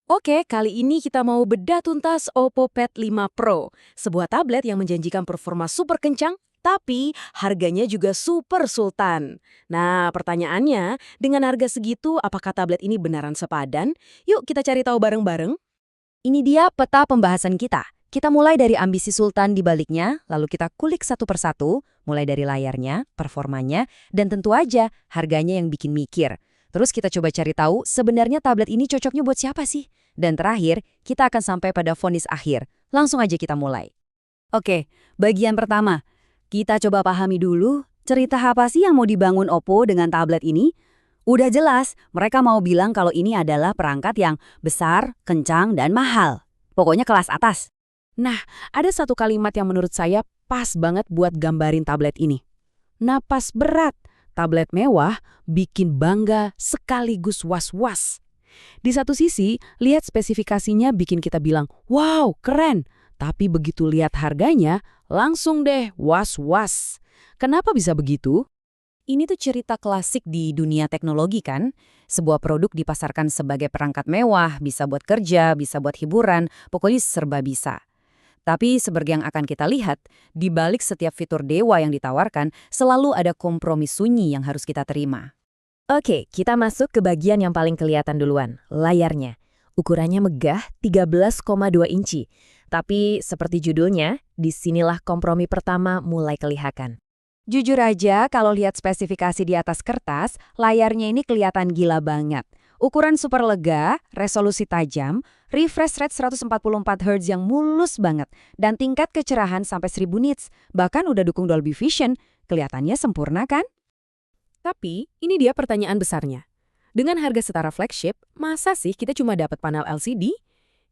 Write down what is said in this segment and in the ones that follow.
Oke, kali ini kita mau bedah tuntas Oppo Pad 5 Pro, sebuah tablet yang menjanjikan performa super kencang, tapi harganya juga super sultan. Nah, pertanyaannya, dengan harga segitu, apakah tablet ini beneran sepadan? Yuk kita cari tahu bareng-bareng. Ini dia peta pembahasan kita. Kita mulai dari ambisi sultan di baliknya, lalu kita kulik satu persatu, mulai dari layarnya, performanya, dan tentu aja harganya yang bikin mikir. Terus kita coba cari tahu sebenarnya tablet ini cocoknya buat siapa sih? Dan terakhir, kita akan sampai pada vonis akhir. Langsung aja kita mulai. Oke, bagian pertama. Kita coba pahami dulu cerita apa sih yang mau dibangun Oppo dengan tablet ini. Udah jelas, mereka mau bilang kalau ini adalah perangkat yang besar, kencang, dan mahal. Pokoknya kelas atas. Nah, ada satu kalimat yang menurut saya pas banget buat gambarin tablet ini. Napas berat, tablet mewah, bikin bangga sekaligus was-was. Di satu sisi, lihat spesifikasinya bikin kita bilang, wow, keren. Tapi begitu lihat harganya, langsung deh was-was. Kenapa bisa begitu? Ini tuh cerita klasik di dunia teknologi kan? Sebuah produk dipasarkan sebagai perangkat mewah, bisa buat kerja, bisa buat hiburan, pokoknya serba bisa. Tapi seperti yang akan kita lihat, di balik setiap fitur dewa yang ditawarkan, selalu ada kompromi sunyi yang harus kita terima. Oke, kita masuk ke bagian yang paling kelihatan duluan, layarnya. Ukurannya megah 13,2 inci. Tapi seperti judulnya, disinilah kompromi pertama mulai kelihatan. Jujur aja, kalau lihat spesifikasi di atas kertas, layarnya ini kelihatan gila banget. Ukuran super lega, resolusi tajam, refresh rate 144 Hz yang mulus banget, dan tingkat kecerahan sampai 1000 nits, bahkan udah dukung Dolby Vision. Kelihatannya sempurna kan? Tapi, ini dia pertanyaan besarnya. Dengan harga setara flagship, masa sih kita cuma dapat panel LCD?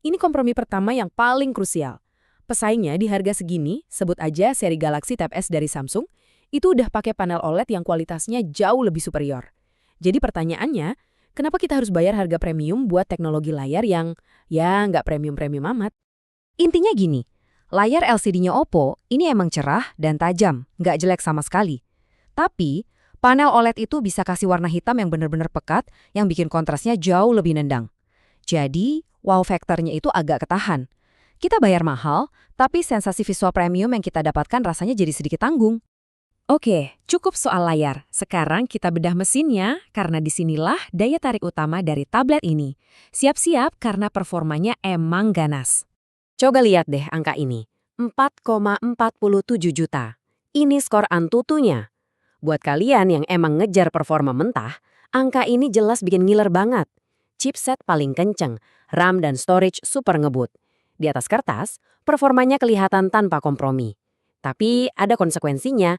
Ini kompromi pertama yang paling krusial. Pesaingnya di harga segini, sebut aja seri Galaxy Tab S dari Samsung, itu udah pakai panel OLED yang kualitasnya jauh lebih superior. Jadi pertanyaannya, kenapa kita harus bayar harga premium buat teknologi layar yang, ya nggak premium-premium amat? Intinya gini, layar LCD-nya Oppo ini emang cerah dan tajam, nggak jelek sama sekali. Tapi, panel OLED itu bisa kasih warna hitam yang benar-benar pekat, yang bikin kontrasnya jauh lebih nendang. Jadi, wow factor-nya itu agak ketahan. Kita bayar mahal, tapi sensasi visual premium yang kita dapatkan rasanya jadi sedikit tanggung. Oke, cukup soal layar. Sekarang kita bedah mesinnya, karena disinilah daya tarik utama dari tablet ini. Siap-siap karena performanya emang ganas. Coba lihat deh angka ini, 4,47 juta. Ini skor Antutunya. Buat kalian yang emang ngejar performa mentah, angka ini jelas bikin ngiler banget. Chipset paling kenceng, RAM dan storage super ngebut. Di atas kertas, performanya kelihatan tanpa kompromi. Tapi ada konsekuensinya.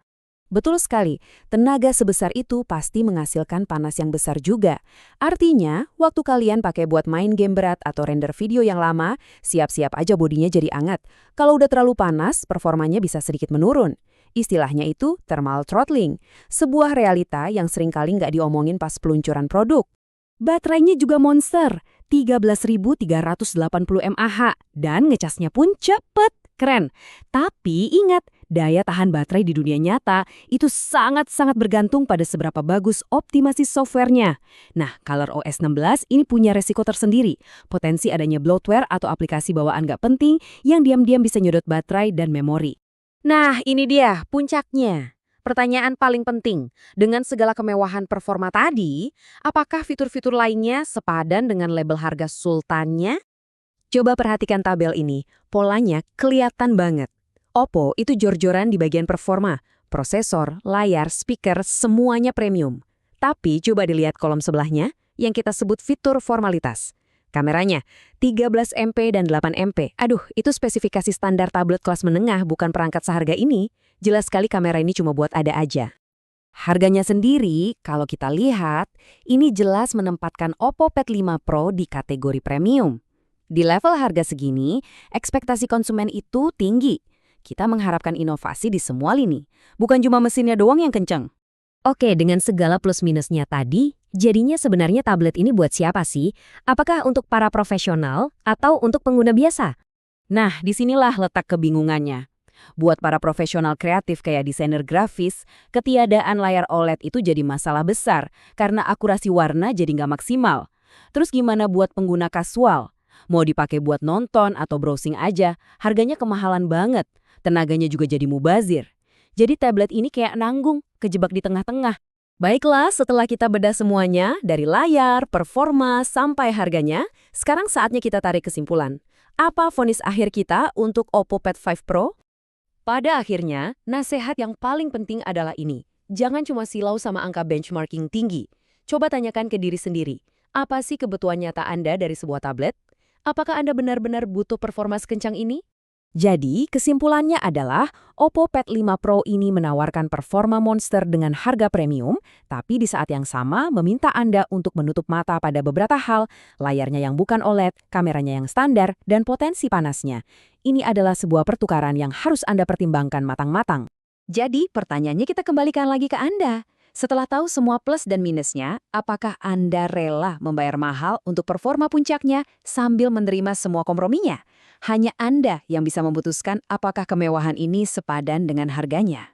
Betul sekali, tenaga sebesar itu pasti menghasilkan panas yang besar juga. Artinya, waktu kalian pakai buat main game berat atau render video yang lama, siap-siap aja bodinya jadi anget. Kalau udah terlalu panas, performanya bisa sedikit menurun. Istilahnya itu thermal throttling, sebuah realita yang seringkali nggak diomongin pas peluncuran produk. Baterainya juga monster, 13.380 mAh, dan ngecasnya pun cepet. Keren. Tapi ingat, daya tahan baterai di dunia nyata itu sangat-sangat bergantung pada seberapa bagus optimasi softwarenya. Nah, ColorOS 16 ini punya resiko tersendiri. Potensi adanya bloatware atau aplikasi bawaan nggak penting yang diam-diam bisa nyedot baterai dan memori. Nah, ini dia puncaknya. Pertanyaan paling penting, dengan segala kemewahan performa tadi, apakah fitur-fitur lainnya sepadan dengan label harga sultannya? Coba perhatikan tabel ini, polanya kelihatan banget. Oppo itu jor-joran di bagian performa, prosesor, layar, speaker, semuanya premium. Tapi coba dilihat kolom sebelahnya, yang kita sebut fitur formalitas. Kameranya, 13 MP dan 8 MP. Aduh, itu spesifikasi standar tablet kelas menengah, bukan perangkat seharga ini. Jelas sekali kamera ini cuma buat ada aja. Harganya sendiri, kalau kita lihat, ini jelas menempatkan Oppo Pad 5 Pro di kategori premium. Di level harga segini, ekspektasi konsumen itu tinggi. Kita mengharapkan inovasi di semua lini, bukan cuma mesinnya doang yang kenceng. Oke, dengan segala plus minusnya tadi, jadinya sebenarnya tablet ini buat siapa sih? Apakah untuk para profesional atau untuk pengguna biasa? Nah, disinilah letak kebingungannya. Buat para profesional kreatif kayak desainer grafis, ketiadaan layar OLED itu jadi masalah besar karena akurasi warna jadi nggak maksimal. Terus gimana buat pengguna kasual? Mau dipakai buat nonton atau browsing aja, harganya kemahalan banget. Tenaganya juga jadi mubazir. Jadi tablet ini kayak nanggung, kejebak di tengah-tengah. Baiklah, setelah kita bedah semuanya, dari layar, performa, sampai harganya, sekarang saatnya kita tarik kesimpulan. Apa vonis akhir kita untuk Oppo Pad 5 Pro? Pada akhirnya, nasihat yang paling penting adalah ini. Jangan cuma silau sama angka benchmarking tinggi. Coba tanyakan ke diri sendiri, apa sih kebutuhan nyata Anda dari sebuah tablet? Apakah Anda benar-benar butuh performa sekencang ini? Jadi, kesimpulannya adalah Oppo Pad 5 Pro ini menawarkan performa monster dengan harga premium, tapi di saat yang sama meminta Anda untuk menutup mata pada beberapa hal, layarnya yang bukan OLED, kameranya yang standar, dan potensi panasnya. Ini adalah sebuah pertukaran yang harus Anda pertimbangkan matang-matang. Jadi, pertanyaannya kita kembalikan lagi ke Anda. Setelah tahu semua plus dan minusnya, apakah Anda rela membayar mahal untuk performa puncaknya sambil menerima semua komprominya? Hanya Anda yang bisa memutuskan apakah kemewahan ini sepadan dengan harganya.